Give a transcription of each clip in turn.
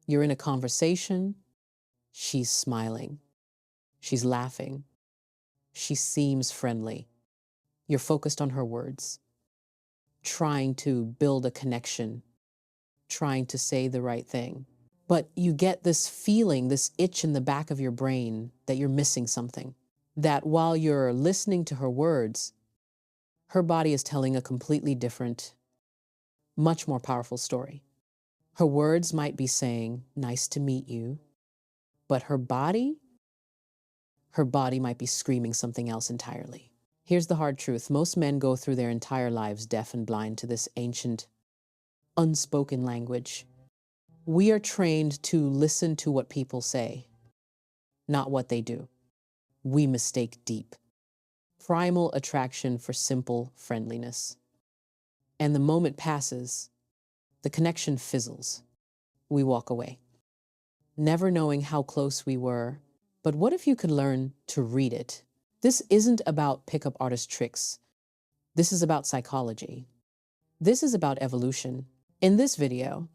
You're in a conversation, she's smiling, she's laughing, she seems friendly. You're focused on her words, trying to build a connection, trying to say the right thing. But you get this feeling, this itch in the back of your brain that you're missing something. That while you're listening to her words, her body is telling a completely different, much more powerful story. Her words might be saying, "Nice to meet you," but her body might be screaming something else entirely. Here's the hard truth. Most men go through their entire lives deaf and blind to this ancient, unspoken language. We are trained to listen to what people say, not what they do. We mistake deep, primal attraction for simple friendliness. And the moment passes, the connection fizzles. We walk away, never knowing how close we were. But what if you could learn to read it? This isn't about pickup artist tricks. This is about psychology. This is about evolution. In this video,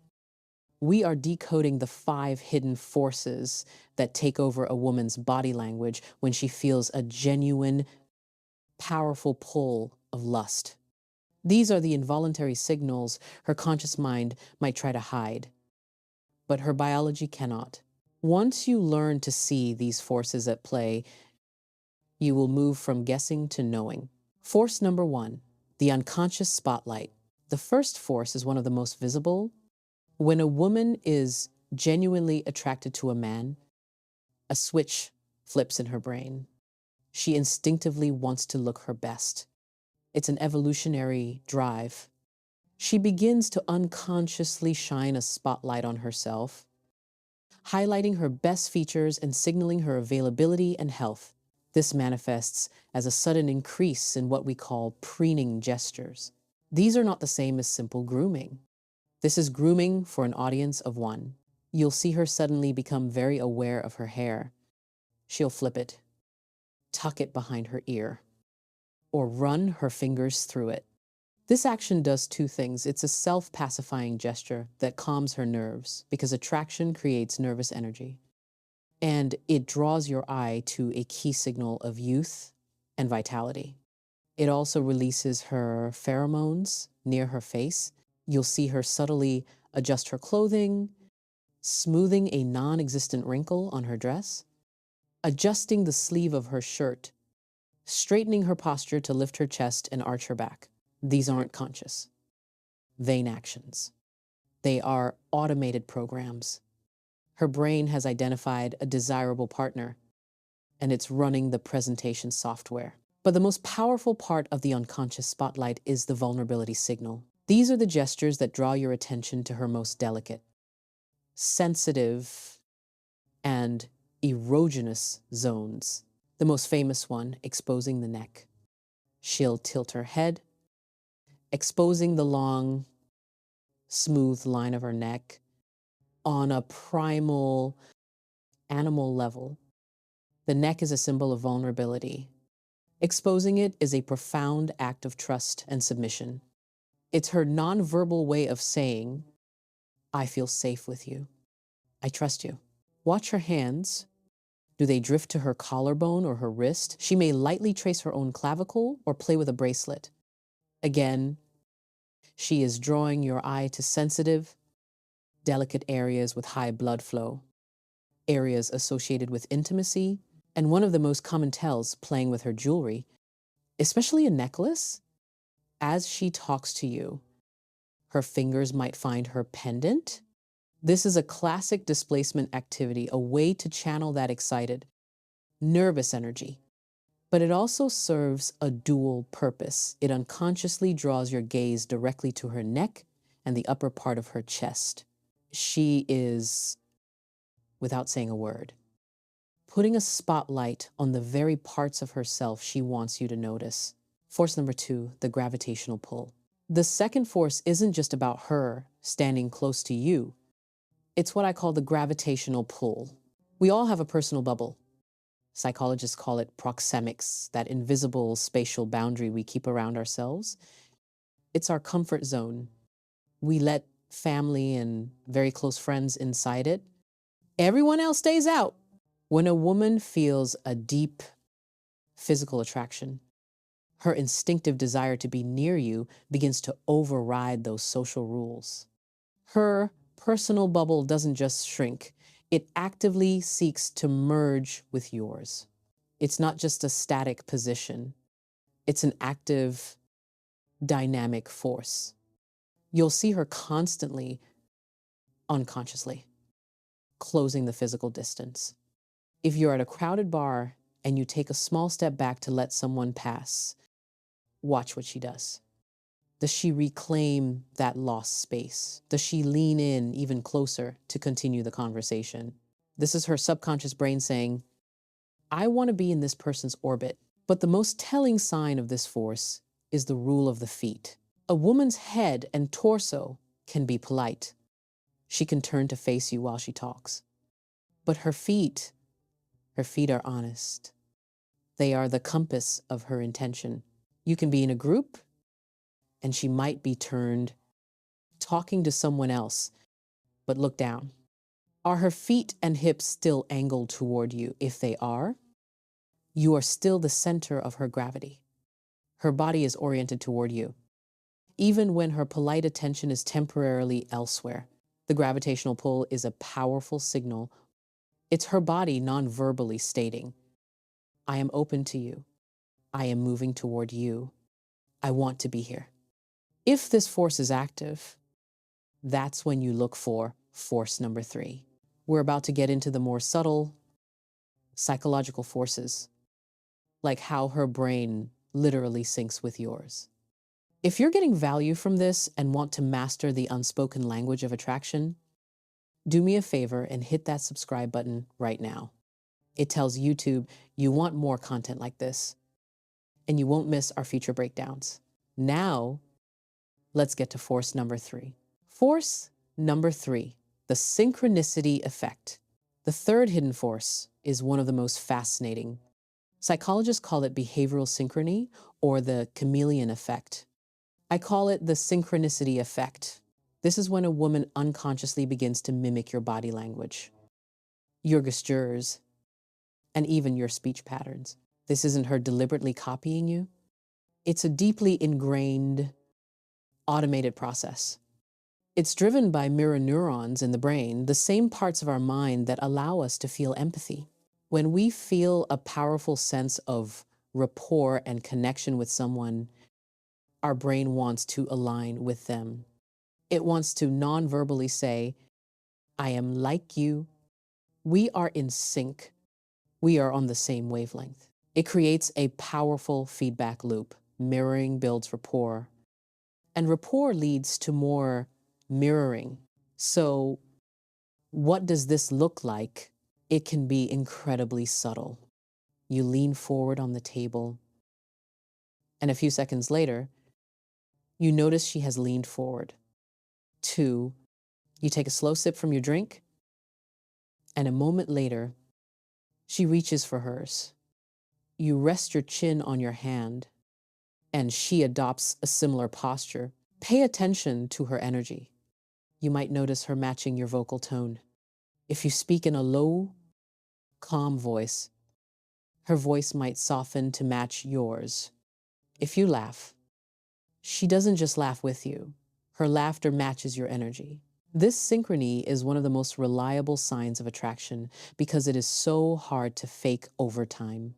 we are decoding the 5 hidden forces that take over a woman's body language when she feels a genuine, powerful pull of lust. These are the involuntary signals her conscious mind might try to hide, but her biology cannot. Once you learn to see these forces at play, you will move from guessing to knowing. Force number 1, the unconscious spotlight. The first force is one of the most visible. When a woman is genuinely attracted to a man, a switch flips in her brain. She instinctively wants to look her best. It's an evolutionary drive. She begins to unconsciously shine a spotlight on herself, highlighting her best features and signaling her availability and health. This manifests as a sudden increase in what we call preening gestures. These are not the same as simple grooming. This is grooming for an audience of one. You'll see her suddenly become very aware of her hair. She'll flip it, tuck it behind her ear, or run her fingers through it. This action does 2 things. It's a self-pacifying gesture that calms her nerves because attraction creates nervous energy. And it draws your eye to a key signal of youth and vitality. It also releases her pheromones near her face. You'll see her subtly adjust her clothing, smoothing a non-existent wrinkle on her dress, adjusting the sleeve of her shirt, straightening her posture to lift her chest and arch her back. These aren't conscious, vain actions. They are automated programs. Her brain has identified a desirable partner, and it's running the presentation software. But the most powerful part of the unconscious spotlight is the vulnerability signal. These are the gestures that draw your attention to her most delicate, sensitive, and erogenous zones. The most famous one, exposing the neck. She'll tilt her head, exposing the long, smooth line of her neck on a primal, animal level. The neck is a symbol of vulnerability. Exposing it is a profound act of trust and submission. It's her nonverbal way of saying, "I feel safe with you. I trust you." Watch her hands. Do they drift to her collarbone or her wrist? She may lightly trace her own clavicle or play with a bracelet. Again, she is drawing your eye to sensitive, delicate areas with high blood flow, areas associated with intimacy, and one of the most common tells, playing with her jewelry, especially a necklace. As she talks to you, her fingers might find her pendant. This is a classic displacement activity, a way to channel that excited, nervous energy. But it also serves a dual purpose. It unconsciously draws your gaze directly to her neck and the upper part of her chest. She is, without saying a word, putting a spotlight on the very parts of herself she wants you to notice. Force number 2, the gravitational pull. The second force isn't just about her standing close to you. It's what I call the gravitational pull. We all have a personal bubble. Psychologists call it proxemics, that invisible spatial boundary we keep around ourselves. It's our comfort zone. We let family, and very close friends inside it. Everyone else stays out. When a woman feels a deep physical attraction, her instinctive desire to be near you begins to override those social rules. Her personal bubble doesn't just shrink, it actively seeks to merge with yours. It's not just a static position, it's an active, dynamic force. You'll see her constantly, unconsciously, closing the physical distance. If you're at a crowded bar and you take a small step back to let someone pass, watch what she does. Does she reclaim that lost space? Does she lean in even closer to continue the conversation? This is her subconscious brain saying, I want to be in this person's orbit. But the most telling sign of this force is the rule of the feet. A woman's head and torso can be polite. She can turn to face you while she talks. But her feet are honest. They are the compass of her intention. You can be in a group and she might be turned, talking to someone else, but look down. Are her feet and hips still angled toward you? If they are, you are still the center of her gravity. Her body is oriented toward you. Even when her polite attention is temporarily elsewhere, the gravitational pull is a powerful signal. It's her body non-verbally stating, I am open to you. I am moving toward you. I want to be here. If this force is active, that's when you look for force number 3. We're about to get into the more subtle psychological forces, like how her brain literally syncs with yours. If you're getting value from this and want to master the unspoken language of attraction, do me a favor and hit that subscribe button right now. It tells YouTube you want more content like this, and you won't miss our future breakdowns. Now, let's get to force number 3. Force number 3, the synchronicity effect. The third hidden force is one of the most fascinating. Psychologists call it behavioral synchrony or the chameleon effect. I call it the synchronicity effect. This is when a woman unconsciously begins to mimic your body language, your gestures, and even your speech patterns. This isn't her deliberately copying you. It's a deeply ingrained, automated process. It's driven by mirror neurons in the brain, the same parts of our mind that allow us to feel empathy. When we feel a powerful sense of rapport and connection with someone, our brain wants to align with them. It wants to non-verbally say, I am like you. We are in sync. We are on the same wavelength. It creates a powerful feedback loop. Mirroring builds rapport, and rapport leads to more mirroring. So, what does this look like? It can be incredibly subtle. You lean forward on the table, and a few seconds later, you notice she has leaned forward. 2, you take a slow sip from your drink, and a moment later, she reaches for hers. You rest your chin on your hand, and she adopts a similar posture. Pay attention to her energy. You might notice her matching your vocal tone. If you speak in a low, calm voice, her voice might soften to match yours. If you laugh, she doesn't just laugh with you. Her laughter matches your energy. This synchrony is one of the most reliable signs of attraction because it is so hard to fake over time.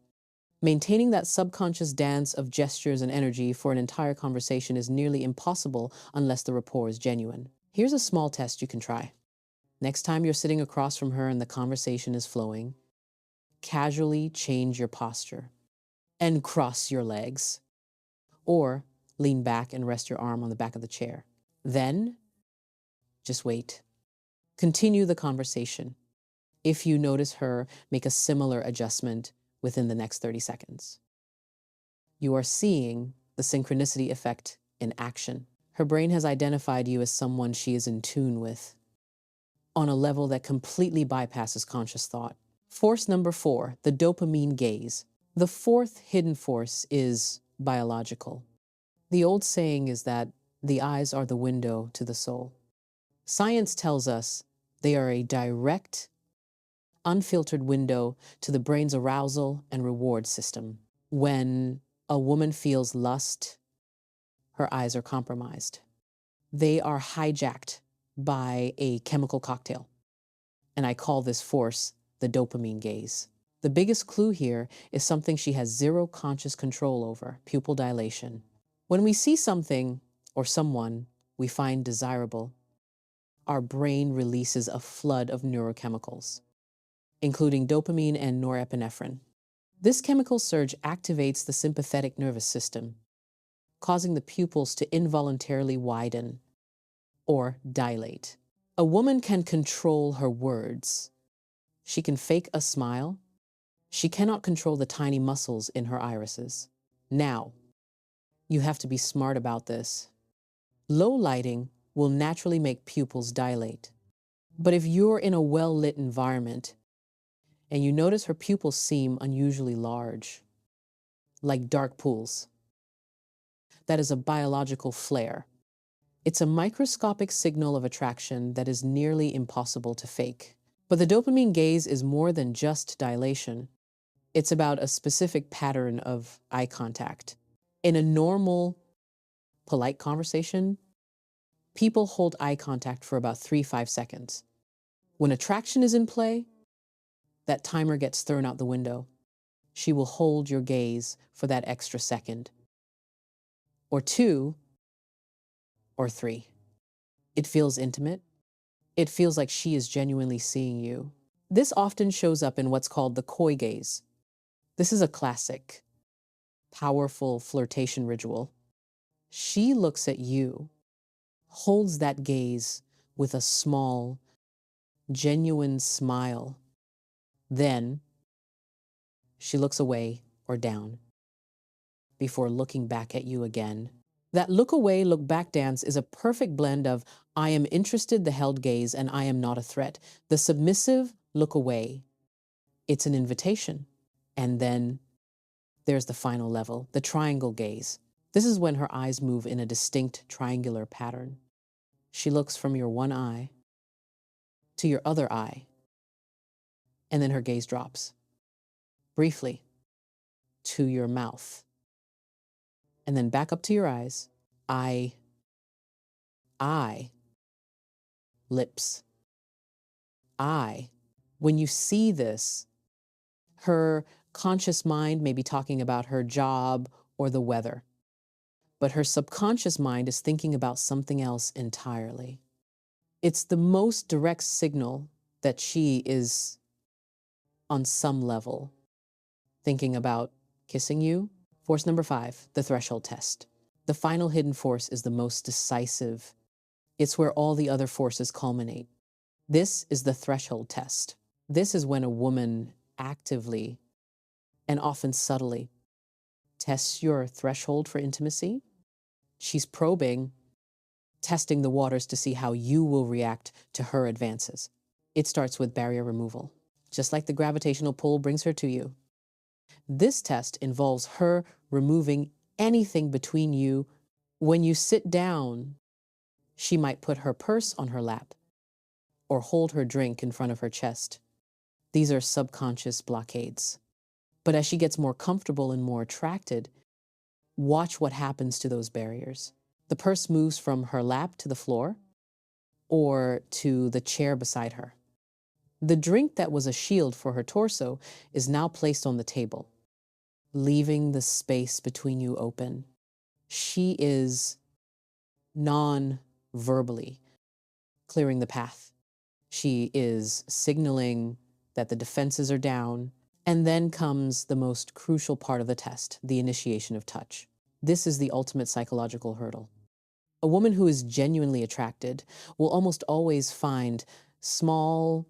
Maintaining that subconscious dance of gestures and energy for an entire conversation is nearly impossible unless the rapport is genuine. Here's a small test you can try. Next time you're sitting across from her and the conversation is flowing, casually change your posture and cross your legs, or lean back and rest your arm on the back of the chair. Then, just wait. Continue the conversation. If you notice her make a similar adjustment within the next 30 seconds. You are seeing the synchronicity effect in action. Her brain has identified you as someone she is in tune with on a level that completely bypasses conscious thought. Force number 4, the dopamine gaze. The fourth hidden force is biological. The old saying is that the eyes are the window to the soul. Science tells us they are a direct, unfiltered window to the brain's arousal and reward system. When a woman feels lust, her eyes are compromised. They are hijacked by a chemical cocktail. And I call this force the dopamine gaze. The biggest clue here is something she has zero conscious control over: pupil dilation. When we see something or someone we find desirable, our brain releases a flood of neurochemicals, including dopamine and norepinephrine. This chemical surge activates the sympathetic nervous system, causing the pupils to involuntarily widen or dilate. A woman can control her words. She can fake a smile. She cannot control the tiny muscles in her irises. Now, you have to be smart about this. Low lighting will naturally make pupils dilate. But if you're in a well-lit environment and you notice her pupils seem unusually large, like dark pools, that is a biological flare. It's a microscopic signal of attraction that is nearly impossible to fake. But the dopamine gaze is more than just dilation. It's about a specific pattern of eye contact. In a normal, polite conversation, people hold eye contact for about 3-5 seconds. When attraction is in play, that timer gets thrown out the window. She will hold your gaze for that extra second, or 2, or 3. It feels intimate. It feels like she is genuinely seeing you. This often shows up in what's called the coy gaze. This is a classic, powerful flirtation ritual. She looks at you, holds that gaze with a small, genuine smile. Then she looks away or down before looking back at you again. That look away, look back dance is a perfect blend of I am interested, the held gaze, and I am not a threat. The submissive look away. It's an invitation. And then there's the final level, the triangle gaze. This is when her eyes move in a distinct triangular pattern. She looks from your one eye to your other eye, and then her gaze drops briefly to your mouth, and then back up to your eyes, eye, lips, eye. When you see this, her conscious mind may be talking about her job or the weather, but her subconscious mind is thinking about something else entirely. It's the most direct signal that she is, on some level, thinking about kissing you. Force number 5, the threshold test. The final hidden force is the most decisive. It's where all the other forces culminate. This is the threshold test. This is when a woman actively and often subtly tests your threshold for intimacy. She's probing, testing the waters to see how you will react to her advances. It starts with barrier removal. Just like the gravitational pull brings her to you, this test involves her removing anything between you. When you sit down, she might put her purse on her lap or hold her drink in front of her chest. These are subconscious blockades. But as she gets more comfortable and more attracted, watch what happens to those barriers. The purse moves from her lap to the floor or to the chair beside her. The drink that was a shield for her torso is now placed on the table, leaving the space between you open. She is non-verbally clearing the path. She is signaling that the defenses are down. And then comes the most crucial part of the test, the initiation of touch. This is the ultimate psychological hurdle. A woman who is genuinely attracted will almost always find small,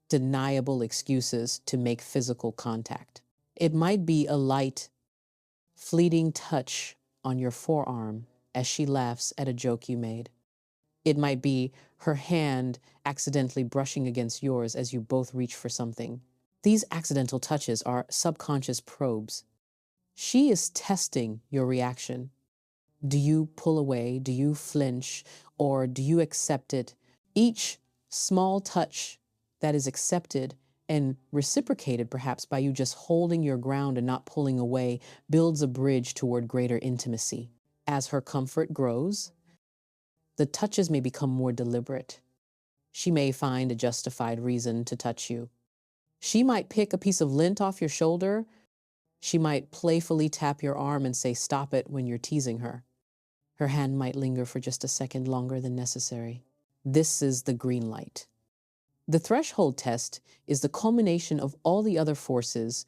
deniable excuses to make physical contact. It might be a light, fleeting touch on your forearm as she laughs at a joke you made. It might be her hand accidentally brushing against yours as you both reach for something. These accidental touches are subconscious probes. She is testing your reaction. Do you pull away? Do you flinch? Or do you accept it Each small touch that is accepted and reciprocated perhaps by you just holding your ground and not pulling away builds a bridge toward greater intimacy. As her comfort grows, the touches may become more deliberate. She may find a justified reason to touch you. She might pick a piece of lint off your shoulder. She might playfully tap your arm and say, "Stop it," when you're teasing her. Her hand might linger for just a second longer than necessary. This is the green light. The threshold test is the culmination of all the other forces.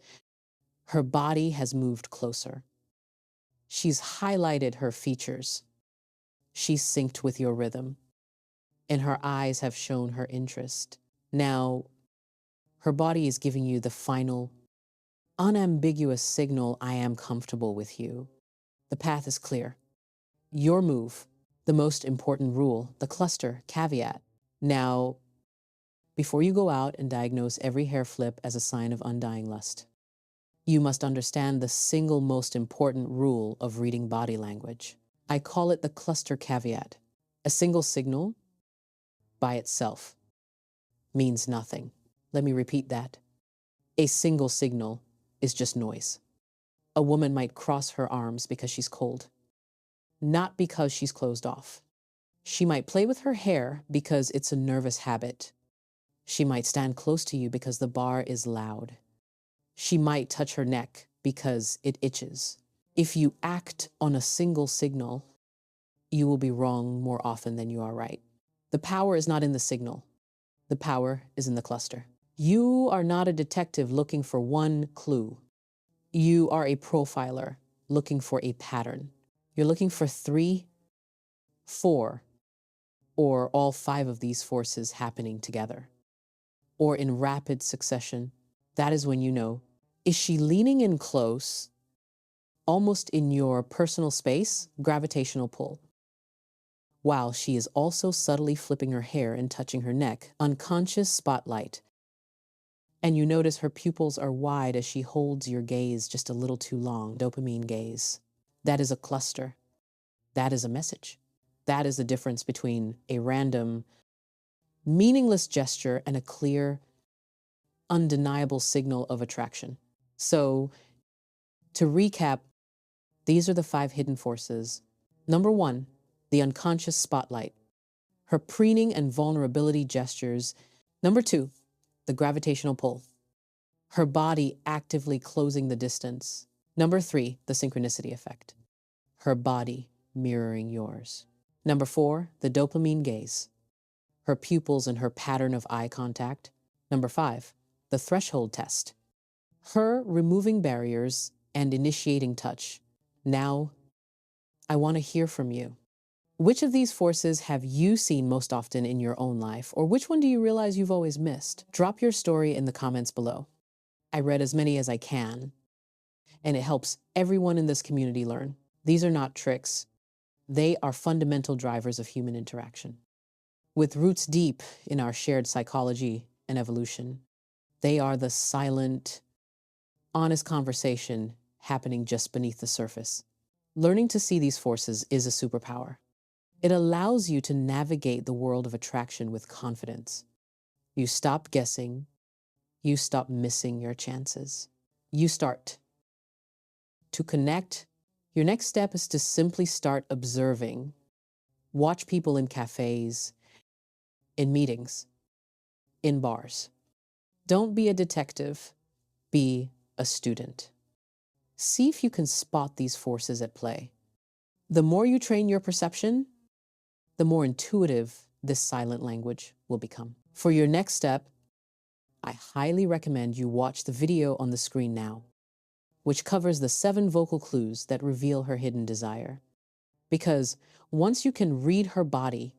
Her body has moved closer. She's highlighted her features. She's synced with your rhythm. And her eyes have shown her interest. Now, her body is giving you the final, unambiguous signal, "I am comfortable with you." The path is clear. Your move, the most important rule, the cluster caveat. Now, before you go out and diagnose every hair flip as a sign of undying lust, you must understand the single most important rule of reading body language. I call it the cluster caveat. A single signal by itself means nothing. Let me repeat that. A single signal is just noise. A woman might cross her arms because she's cold, not because she's closed off. She might play with her hair because it's a nervous habit. She might stand close to you because the bar is loud. She might touch her neck because it itches. If you act on a single signal, you will be wrong more often than you are right. The power is not in the signal. The power is in the cluster. You are not a detective looking for one clue. You are a profiler looking for a pattern. You're looking for 3, 4, or all 5 of these forces happening together, or in rapid succession. That is when you know, is she leaning in close, almost in your personal space, gravitational pull, while she is also subtly flipping her hair and touching her neck, unconscious spotlight. And you notice her pupils are wide as she holds your gaze just a little too long, dopamine gaze. That is a cluster. That is a message. That is the difference between a random, meaningless gesture and a clear, undeniable signal of attraction. So, to recap, these are the 5 hidden forces. Number 1, the unconscious spotlight, her preening and vulnerability gestures. Number 2, the gravitational pull, her body actively closing the distance. Number 3, the synchronicity effect, her body mirroring yours. Number 4, the dopamine gaze, her pupils and her pattern of eye contact. Number 5, the threshold test, her removing barriers and initiating touch. Now, I want to hear from you. Which of these forces have you seen most often in your own life, or which one do you realize you've always missed? Drop your story in the comments below. I read as many as I can, and it helps everyone in this community learn. These are not tricks. They are fundamental drivers of human interaction. With roots deep in our shared psychology and evolution, they are the silent, honest conversation happening just beneath the surface. Learning to see these forces is a superpower. It allows you to navigate the world of attraction with confidence. You stop guessing. You stop missing your chances. You start to connect. Your next step is to simply start observing. Watch people in cafes, in meetings, in bars. Don't be a detective. Be a student. See if you can spot these forces at play. The more you train your perception, the more intuitive this silent language will become. For your next step, I highly recommend you watch the video on the screen now, which covers the 7 vocal clues that reveal her hidden desire. Because once you can read her body,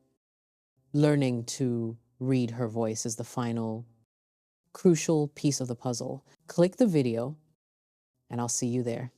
learning to read her voice is the final, crucial piece of the puzzle. Click the video, and I'll see you there.